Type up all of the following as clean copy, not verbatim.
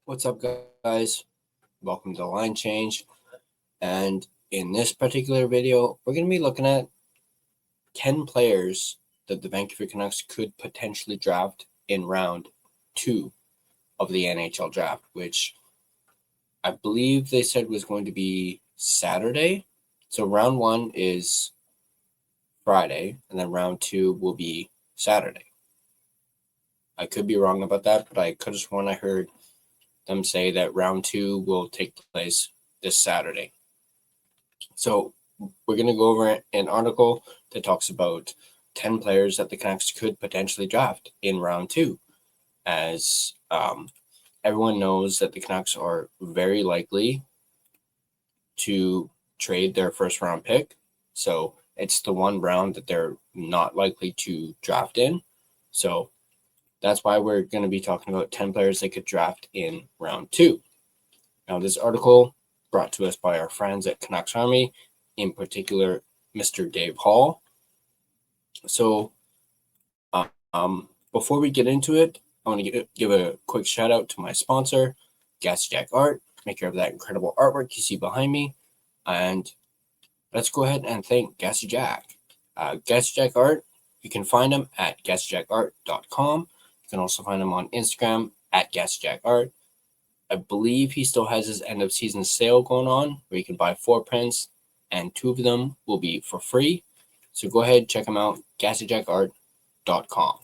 What's up, guys? Welcome to Line Change. And in this particular video, we're going to be looking at 10 players that the Vancouver Canucks could potentially draft in round 2 of the NHL draft, which I believe they said was going to be Saturday. So round 1 is Friday, and then round 2 will be Saturday. I could be wrong about that, but I could have sworn I heard them say that round 2 will take place this Saturday. So we're going to go over an article that talks about 10 players that the Canucks could potentially draft in round 2. As everyone knows that the Canucks are very likely to trade their first round pick. So it's the one round that they're not likely to draft in. So that's why we're going to be talking about 10 players they could draft in round 2. Now, this article brought to us by our friends at Canucks Army, in particular, Mr. Dave Hall. So before we get into it, I want to give a quick shout out to my sponsor, Gassy Jack Art, maker of that incredible artwork you see behind me. And let's go ahead and thank Gassy Jack. Gassy Jack Art, you can find him at gassyjackart.com. You can also find him on Instagram at Gassy Jack Art. I believe he still has his end of season sale going on where you can buy 4 prints and 2 of them will be for free. So go ahead, check him out, gassyjackart.com.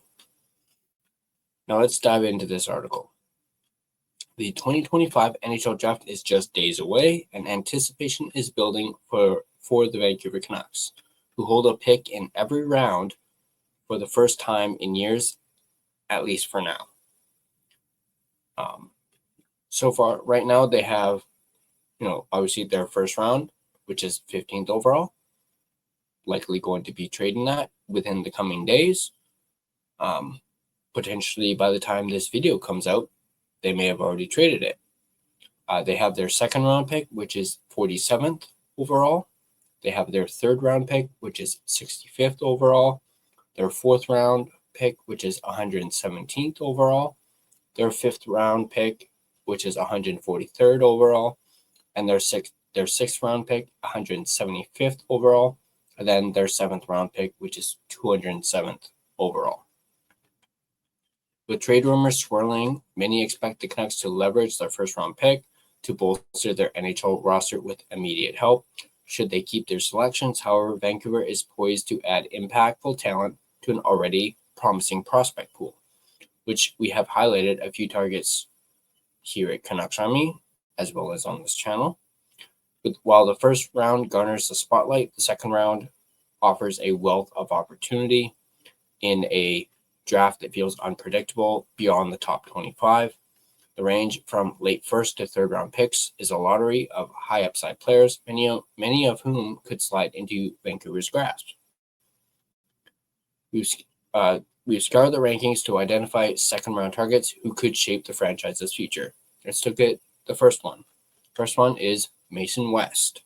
Now let's dive into this article. The 2025 NHL draft is just days away, and anticipation is building for the Vancouver Canucks, who hold a pick in every round for the first time in years, at least for now. So far, right now, they have, obviously their first round, which is 15th overall, likely going to be trading that within the coming days. Potentially by the time this video comes out, they may have already traded it. They have their second round pick, which is 47th overall. They have their third round pick, which is 65th overall. Their fourth round pick, which is 117th overall. Their fifth round pick, which is 143rd overall. And their sixth round pick, 175th overall. And then their seventh round pick, which is 207th overall. With trade rumors swirling, many expect the Canucks to leverage their first round pick to bolster their NHL roster with immediate help, should they keep their selections. However, Vancouver is poised to add impactful talent to an already promising prospect pool, which we have highlighted a few targets here at Canucks Army, as well as on this channel. While the first round garners the spotlight, the second round offers a wealth of opportunity in a draft that feels unpredictable beyond the top 25. The range from late first to third round picks is a lottery of high upside players, many of whom could slide into Vancouver's grasp. We've scoured the rankings to identify second round targets who could shape the franchise's future. Let's look at the first one. First one is Mason West.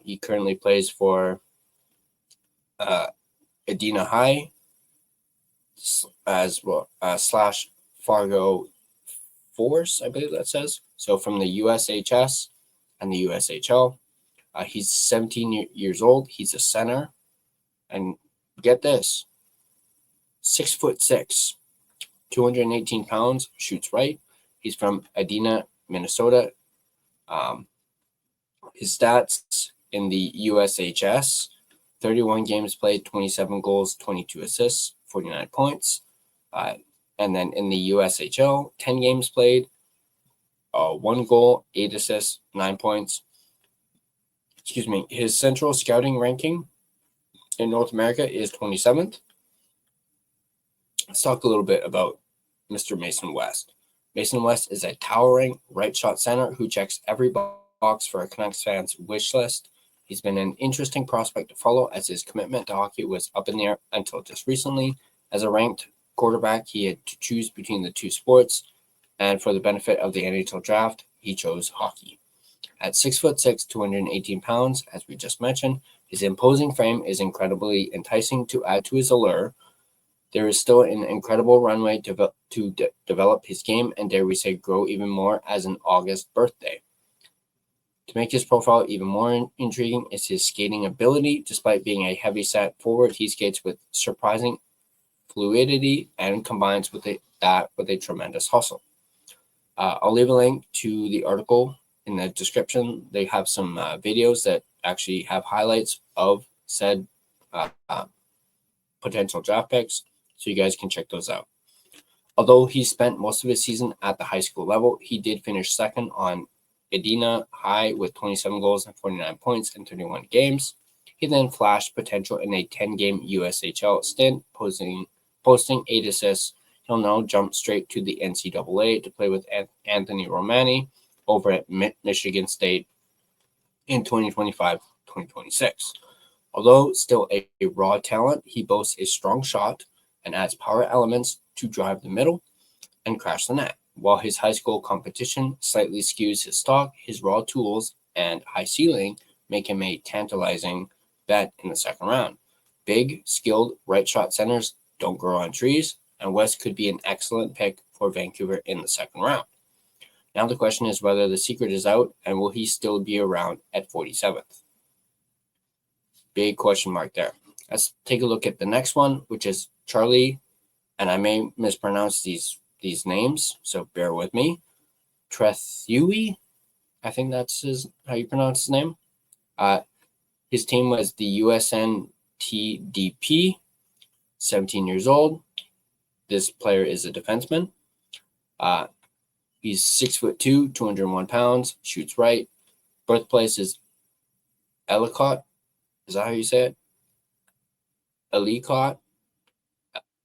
He currently plays for Edina High as well slash Fargo Force, I believe that says. So from the USHS and the USHL. He's 17 years old. He's a center. And get this, 6'6", 218 pounds, shoots right. He's from Edina, Minnesota. His stats in the USHS, 31 games played, 27 goals, 22 assists, 49 points. And then in the USHL, 10 games played, 1 goal, 8 assists, 9 points. His central scouting ranking in North America is 27th. Let's talk a little bit about Mr. Mason West. Mason West is a towering right shot center who checks every box for a Canucks fan's wish list. He's been an interesting prospect to follow as his commitment to hockey was up in the air until just recently. As a ranked quarterback, he had to choose between the two sports, and for the benefit of the NHL draft, he chose hockey. At 6'6", 218 pounds, as we just mentioned, his imposing frame is incredibly enticing to add to his allure. There is still an incredible runway to develop his game and, dare we say, grow even more as an August birthday. To make his profile even more intriguing is his skating ability. Despite being a heavy-set forward, he skates with surprising fluidity and combines that with a tremendous hustle. I'll leave a link to the article in the description. They have some videos that actually have highlights of said potential draft picks, so you guys can check those out. Although he spent most of his season at the high school level, he did finish second on Edina High with 27 goals and 49 points in 31 games. He then flashed potential in a 10-game USHL stint, posting 8 assists. He'll now jump straight to the NCAA to play with Anthony Romani over at Michigan State in 2025-2026. Although still a raw talent, he boasts a strong shot and adds power elements to drive the middle and crash the net. While his high school competition slightly skews his stock, his raw tools and high ceiling make him a tantalizing bet in the second round. Big, skilled right shot centers don't grow on trees, and West could be an excellent pick for Vancouver in the second round. Now the question is whether the secret is out and will he still be around at 47th? Big question mark there. Let's take a look at the next one, which is Charlie, and I may mispronounce these names, so bear with me. Trethui, I think that's how you pronounce his name. His team was the USNTDP, 17 years old. This player is a defenseman. He's 6'2", 201 pounds, shoots right. Birthplace is Ellicott. Is that how you say it?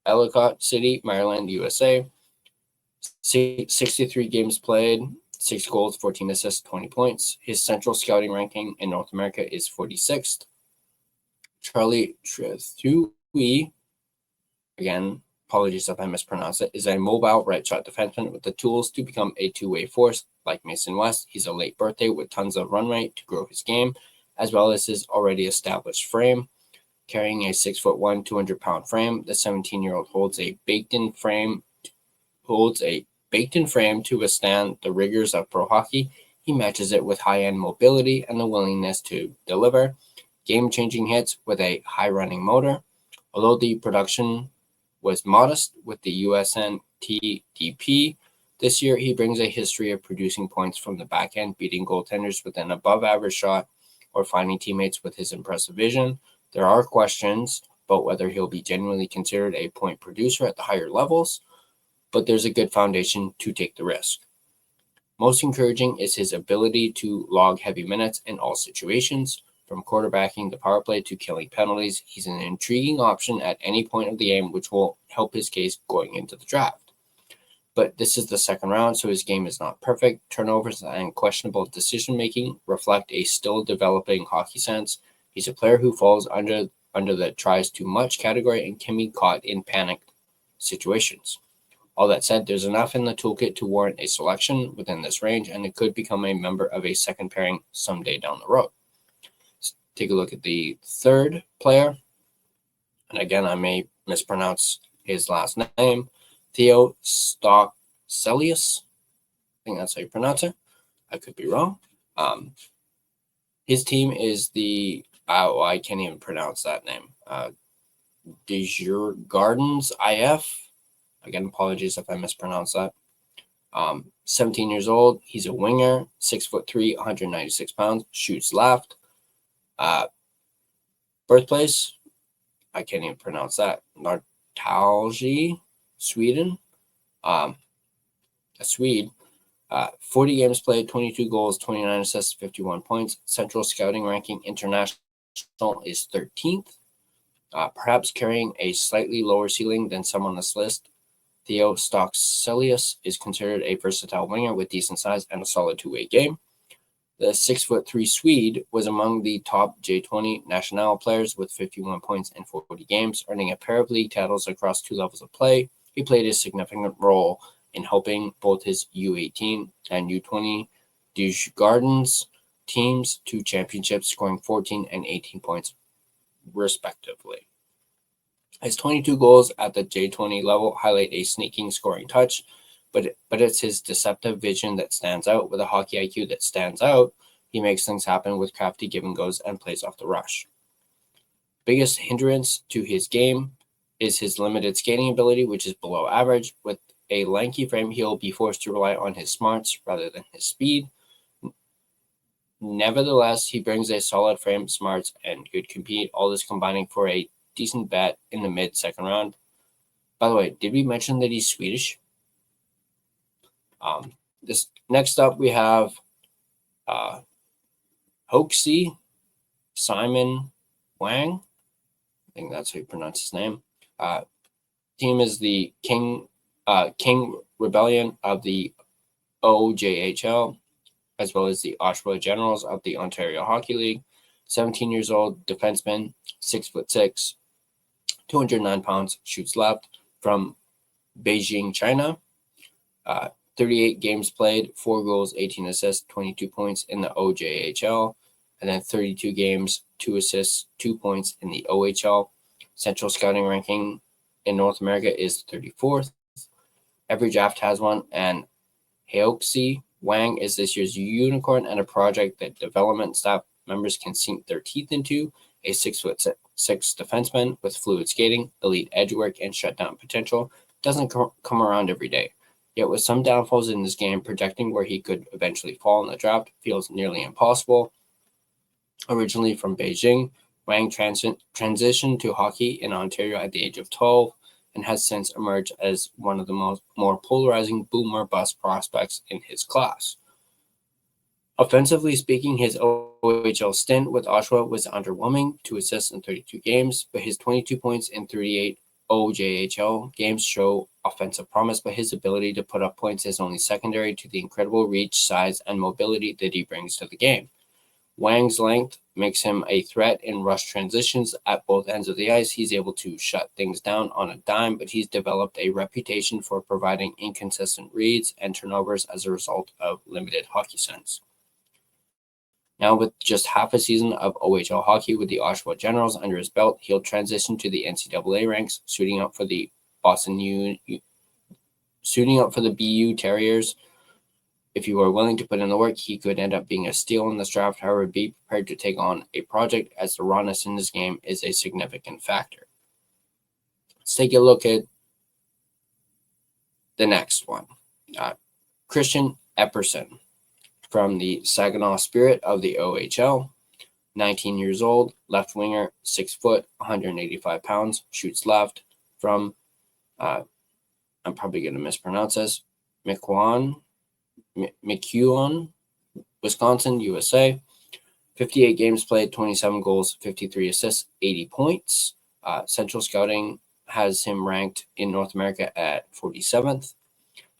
Ellicott City, Maryland, USA. 63 games played, 6 goals, 14 assists, 20 points. His central scouting ranking in North America is 46th. Charlie Trethui, again, apologies if I mispronounce it, is a mobile right shot defenseman with the tools to become a two-way force. Like Mason West, he's a late birthday with tons of runway to grow his game, as well as his already established frame. Carrying a 6'1", 200-pound frame, the 17-year-old holds a baked-in frame to withstand the rigors of pro hockey. He matches it with high-end mobility and the willingness to deliver game-changing hits with a high-running motor. Although the production was modest with the USNTDP this year, he brings a history of producing points from the back end, beating goaltenders with an above-average shot or finding teammates with his impressive vision. There are questions about whether he'll be genuinely considered a point producer at the higher levels, but there's a good foundation to take the risk. Most encouraging is his ability to log heavy minutes in all situations. From quarterbacking the power play to killing penalties, he's an intriguing option at any point of the game, which will help his case going into the draft. But this is the second round, so his game is not perfect. Turnovers and questionable decision-making reflect a still developing hockey sense. He's a player who falls under the tries too much category and can be caught in panicked situations. All that said, there's enough in the toolkit to warrant a selection within this range, and it could become a member of a second pairing someday down the road. Let's take a look at the third player. And again, I may mispronounce his last name. Theo Stockcelius. I think that's how you pronounce it. I could be wrong. His team is the I can't even pronounce that name. Desjardins IF. Again, apologies if I mispronounce that. 17 years old. He's a winger, 6'3", 196 pounds, shoots left. Birthplace, I can't even pronounce that. Norrtälje, Sweden. A Swede. 40 games played, 22 goals, 29 assists, 51 points. Central scouting ranking international is 13th. Perhaps carrying a slightly lower ceiling than some on this list, Theo Stockcelius is considered a versatile winger with decent size and a solid two-way game. The 6'3" Swede was among the top J20 national players with 51 points in 40 games, earning a pair of league titles across 2 levels of play. He played a significant role in helping both his U18 and U20 Desjardins teams to championships, scoring 14 and 18 points respectively. His 22 goals at the J20 level highlight a sneaking scoring touch, but it's his deceptive vision that stands out. With a hockey IQ that stands out, he makes things happen with crafty give-and-goes and plays off the rush. Biggest hindrance to his game is his limited skating ability, which is below average. With a lanky frame, he'll be forced to rely on his smarts rather than his speed. Nevertheless, he brings a solid frame, smarts, and good compete, all this combining for a decent bet in the mid-second round. By the way, did we mention that he's Swedish? This next up, we have Hoaxy Simon Wang. I think that's how you pronounce his name. Team is the King Rebellion of the OJHL, as well as the Oshawa Generals of the Ontario Hockey League. 17 years old, defenseman, 6'6", 209 pounds, shoots left, from Beijing, China. 38 games played, 4 goals, 18 assists, 22 points in the OJHL, and then 32 games, 2 assists, 2 points in the OHL. Central Scouting ranking in North America is 34th. Every draft has one, and Heoxi Wang is this year's unicorn and a project that development staff members can sink their teeth into. A 6'6" defenseman with fluid skating, elite edge work, and shutdown potential doesn't come around every day. Yet with some downfalls in this game, projecting where he could eventually fall in the draft feels nearly impossible. Originally from Beijing, Wang transitioned to hockey in Ontario at the age of 12 and has since emerged as one of the more polarizing boomer bust prospects in his class. Offensively speaking, his OHL stint with Oshawa was underwhelming, 2 assists in 32 games, but his 22 points in 38 OJHL games show offensive promise, but his ability to put up points is only secondary to the incredible reach, size, and mobility that he brings to the game. Wang's length makes him a threat in rush transitions at both ends of the ice. He's able to shut things down on a dime, but he's developed a reputation for providing inconsistent reads and turnovers as a result of limited hockey sense. Now, with just half a season of OHL hockey with the Oshawa Generals under his belt, he'll transition to the NCAA ranks, suiting up for the BU Terriers. If you are willing to put in the work, he could end up being a steal in this draft. However, be prepared to take on a project, as the rawness in this game is a significant factor. Let's take a look at the next one. Christian Epperson from the Saginaw Spirit of the OHL. 19 years old, left winger, 6 foot, 185 pounds, shoots left, from, I'm probably going to mispronounce this, McEwen, Wisconsin, USA. 58 games played, 27 goals, 53 assists, 80 points. Central Scouting has him ranked in North America at 47th.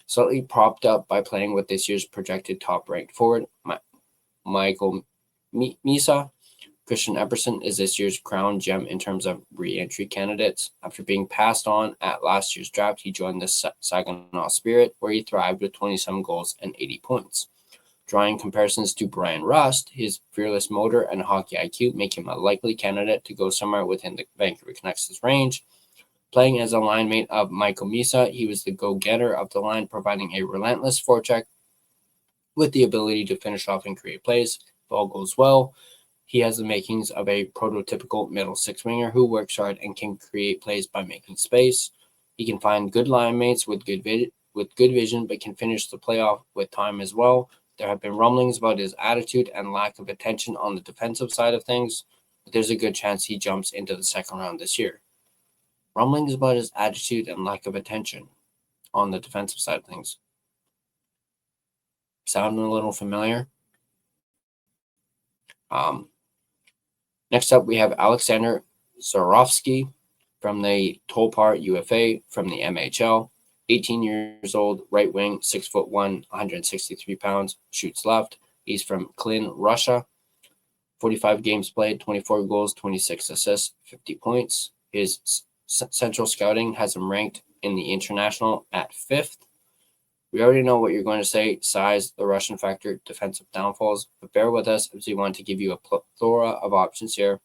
Slightly propped up by playing with this year's projected top-ranked forward, Michael Misa. Christian Epperson is this year's crown gem in terms of re-entry candidates. After being passed on at last year's draft, he joined the Saginaw Spirit, where he thrived with 27 goals and 80 points. Drawing comparisons to Brian Rust, his fearless motor and hockey IQ make him a likely candidate to go somewhere within the Vancouver Canucks' range. Playing as a line mate of Michael Misa, he was the go-getter of the line, providing a relentless forecheck with the ability to finish off and create plays. If all goes well, he has the makings of a prototypical middle six winger who works hard and can create plays by making space. He can find good line mates with good vision, but can finish the playoff with time as well. There have been rumblings about his attitude and lack of attention on the defensive side of things, but there's a good chance he jumps into the second round this year. Rumblings about his attitude and lack of attention on the defensive side of things. Sounding a little familiar? Next up, we have Alexander Zarovsky from the Tolpar UFA from the MHL. 18 years old, right wing, 6'1", 163 pounds, shoots left. He's from Klin, Russia. 45 games played, 24 goals, 26 assists, 50 points. His Central Scouting has him ranked in the international at 5th. We already know what you're going to say: size, the Russian factor, defensive downfalls, but bear with us as we want to give you a plethora of options here.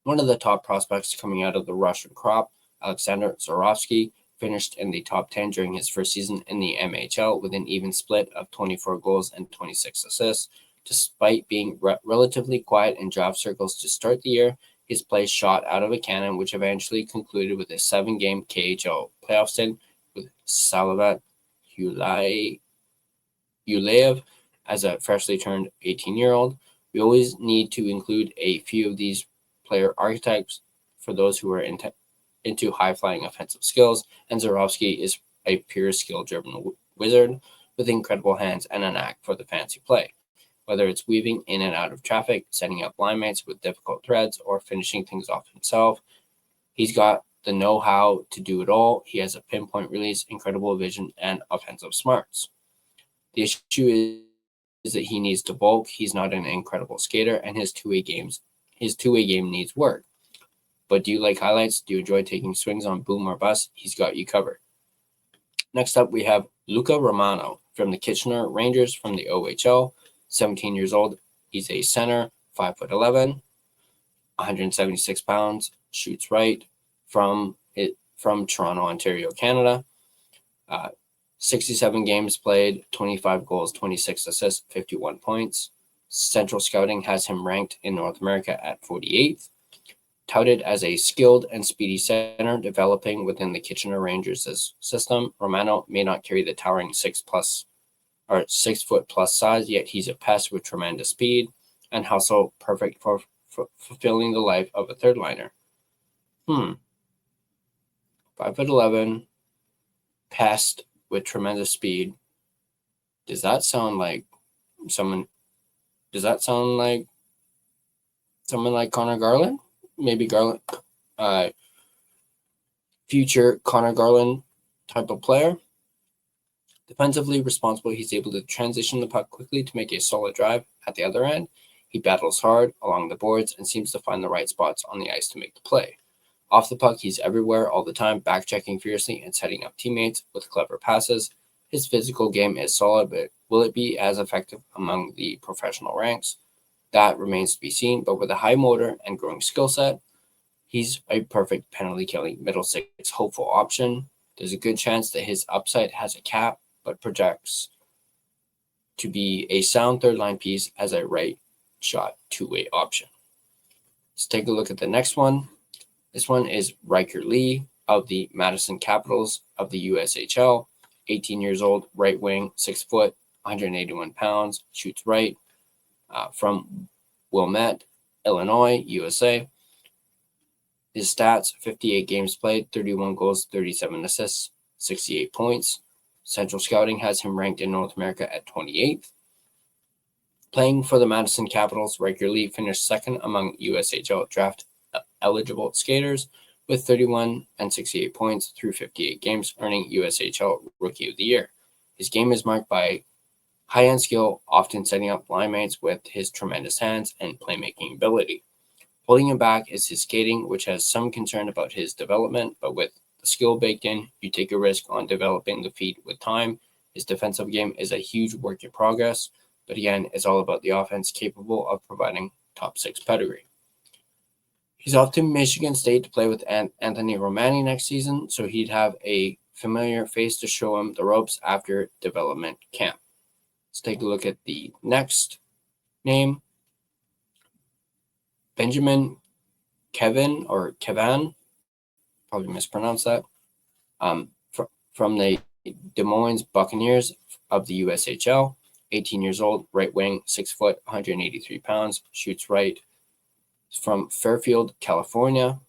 One of the top prospects coming out of the Russian crop, Alexander Zorovsky, finished in the top 10 during his first season in the MHL with an even split of 24 goals and 26 assists. Despite being relatively quiet in draft circles to start the year, his play shot out of a cannon, which eventually concluded with a 7-game KHL playoff stint with Salavat Yuleev as a freshly turned 18-year-old. We always need to include a few of these player archetypes for those who are into high-flying offensive skills, and Zorovsky is a pure skill-driven wizard with incredible hands and a knack for the fancy play. Whether it's weaving in and out of traffic, setting up line mates with difficult threads, or finishing things off himself, he's got the know-how to do it all. He has a pinpoint release, incredible vision, and offensive smarts. The issue is that he needs to bulk. He's not an incredible skater, and his two-way game needs work. But do you like highlights? Do you enjoy taking swings on boom or bust? He's got you covered. Next up, we have Luca Romano from the Kitchener Rangers from the OHL. 17 years old. He's a center, 5'11", 176 pounds, shoots right from Toronto, Ontario, Canada. 67 games played, 25 goals, 26 assists, 51 points. Central Scouting has him ranked in North America at 48th. Touted as a skilled and speedy center developing within the Kitchener Rangers' system, Romano may not carry the towering 6 foot plus size, yet he's a pest with tremendous speed and hustle, perfect for fulfilling the life of a third liner. 5'11", pest with tremendous speed. Does that sound like someone like Connor Garland? Maybe Garland, future Connor Garland type of player. Defensively responsible, he's able to transition the puck quickly to make a solid drive at the other end. He battles hard along the boards and seems to find the right spots on the ice to make the play. Off the puck, he's everywhere all the time, back-checking fiercely and setting up teammates with clever passes. His physical game is solid, but will it be as effective among the professional ranks? That remains to be seen, but with a high motor and growing skill set, he's a perfect penalty-killing middle six hopeful option. There's a good chance that his upside has a cap, but projects to be a sound third-line piece as a right-shot two-way option. Let's take a look at the next one. This one is Riker Lee of the Madison Capitals of the USHL. 18 years old, right wing, 6 foot, 181 pounds, shoots right, from Wilmette, Illinois, USA. His stats, 58 games played, 31 goals, 37 assists, 68 points. Central Scouting has him ranked in North America at 28th. Playing for the Madison Capitals, Riker Lee finished second among USHL draft eligible skaters with 31 and 68 points through 58 games, earning USHL Rookie of the Year. His game is marked by high-end skill, often setting up line mates with his tremendous hands and playmaking ability. Holding him back is his skating, which has some concern about his development, but with the skill baked in, you take a risk on developing the feat with time. His defensive game is a huge work in progress, but again, it's all about the offense capable of providing top 6 pedigree. He's off to Michigan State to play with Anthony Romani next season, so he'd have a familiar face to show him the ropes after development camp. Let's take a look at the next name. Benjamin Kevan, probably mispronounced that, from the Des Moines Buccaneers of the USHL. 18 years old, right wing, 6 foot, 183 pounds, shoots right, from Fairfield, California.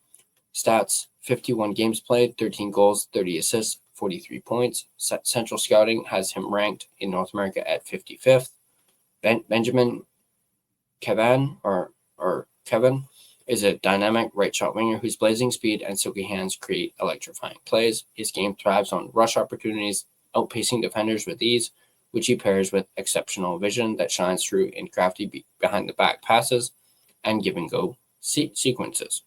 Stats, 51 games played, 13 goals, 30 assists, 43 points. Central Scouting has him ranked in North America at 55th. Benjamin Kevan, Kevin, is a dynamic right shot winger whose blazing speed and silky hands create electrifying plays. His game thrives on rush opportunities, outpacing defenders with ease, which he pairs with exceptional vision that shines through in crafty behind-the-back passes and give-and-go sequences.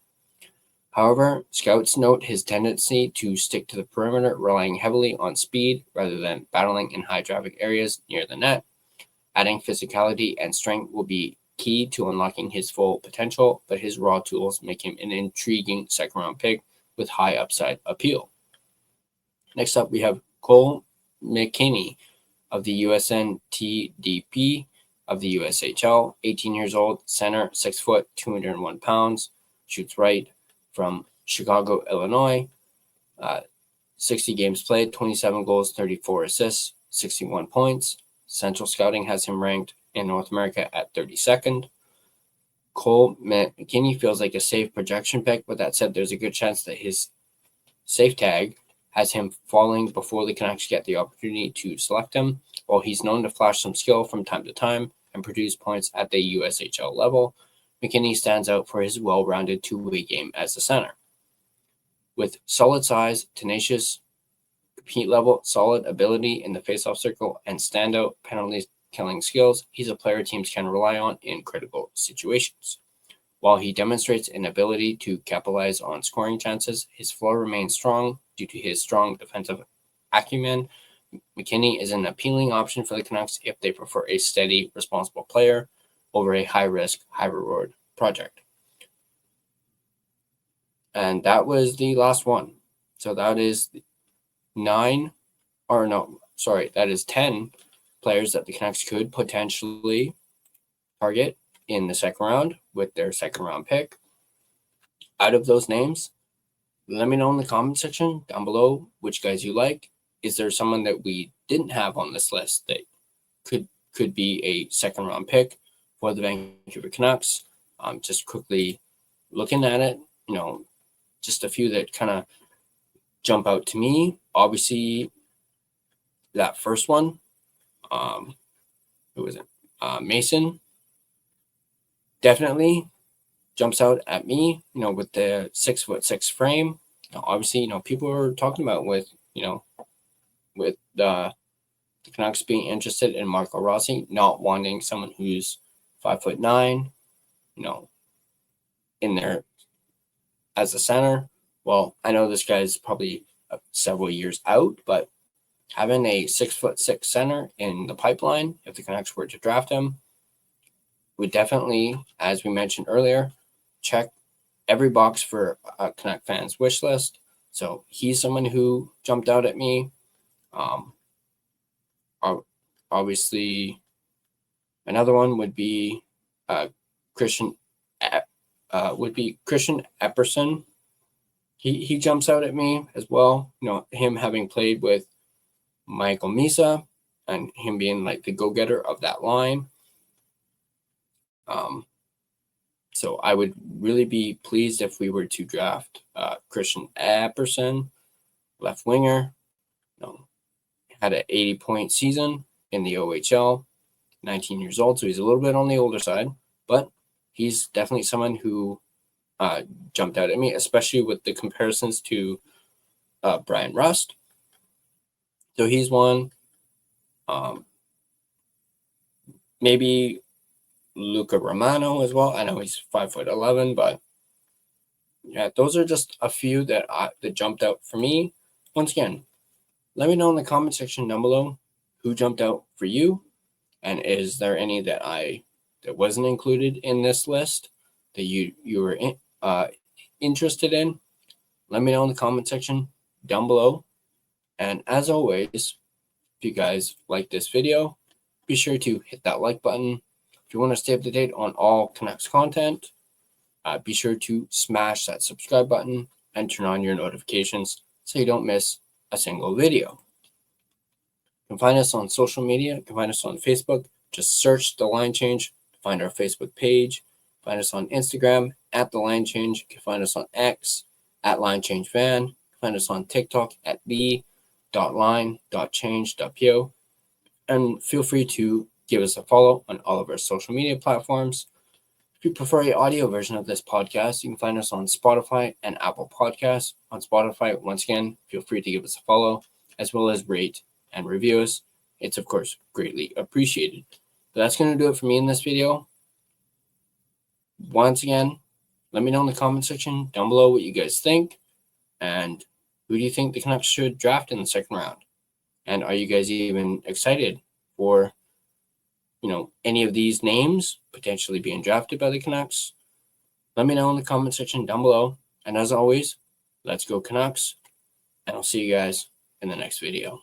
However, scouts note his tendency to stick to the perimeter, relying heavily on speed rather than battling in high traffic areas near the net. Adding physicality and strength will be key to unlocking his full potential, but his raw tools make him an intriguing second-round pick with high upside appeal. Next up, we have Cole McKinney of the USNTDP of the USHL, 18 years old, center, 6 foot, 201 pounds, shoots right, from Chicago, Illinois. 60 games played, 27 goals, 34 assists, 61 points. Central Scouting has him ranked in North America at 32nd. Cole McKinney feels like a safe projection pick, but that said, there's a good chance that his safe tag has him falling before the Canucks get the opportunity to select him. While he's known to flash some skill from time to time and produce points at the USHL level, McKinney stands out for his well-rounded two-way game as a center. With solid size, tenacious compete level, solid ability in the faceoff circle, and standout penalty killing skills, he's a player teams can rely on in critical situations. While he demonstrates an ability to capitalize on scoring chances, his floor remains strong due to his strong defensive acumen. McKinney is an appealing option for the Canucks if they prefer a steady, responsible player over a high-risk, high-reward project. And that was the last one. So that is 10 players that the Canucks could potentially target in the second round with their second round pick. Out of those names, let me know in the comment section down below which guys you like. Is there someone that we didn't have on this list that could be a second round pick for the Vancouver Canucks? Just quickly looking at it, just a few that kind of jump out to me. Obviously, that first one, who was it? Mason. Definitely jumps out at me, with the 6'6" frame. Obviously, people are talking about with the Canucks being interested in Marco Rossi, not wanting someone who's 5'9", in there as a center. Well, I know this guy's probably several years out, but having a 6'6" center in the pipeline, if the Canucks were to draft him, would definitely, as we mentioned earlier, check every box for a Canuck fans wish list. So he's someone who jumped out at me. Obviously, another one would be Christian Epperson. He jumps out at me as well. Him having played with Michael Misa and him being like the go-getter of that line. So I would really be pleased if we were to draft Christian Epperson, left winger. Had an 80-point season in the OHL, 19 years old, so he's a little bit on the older side, but he's definitely someone who jumped out at me, especially with the comparisons to Brian Rust. So he's one. Maybe Luca Romano as well. I know he's 5'11", but yeah, those are just a few that jumped out for me. Once again, let me know in the comment section down below who jumped out for you, and is there any that wasn't included in this list that you were interested in. Let me know in the comment section down below. And as always, if you guys like this video, be sure to hit that like button. If you want to stay up to date on all Canucks content, be sure to smash that subscribe button and turn on your notifications so you don't miss a single video. You can find us on social media. You can find us on Facebook. Just search The Line Change to find our Facebook page. Find us on Instagram at The Line Change. You can find us on X at Line Change Van. Find us on TikTok at the.line.change.po. And feel free to give us a follow on all of our social media platforms. If you prefer an audio version of this podcast, you can find us on Spotify and Apple Podcasts. On Spotify, once again, feel free to give us a follow, as well as rate and review us. It's, of course, greatly appreciated. But that's going to do it for me in this video. Once again, let me know in the comment section down below what you guys think, and who do you think the Canucks should draft in the second round? And are you guys even excited for any of these names potentially being drafted by the Canucks, let me know in the comment section down below. And as always, let's go Canucks, and I'll see you guys in the next video.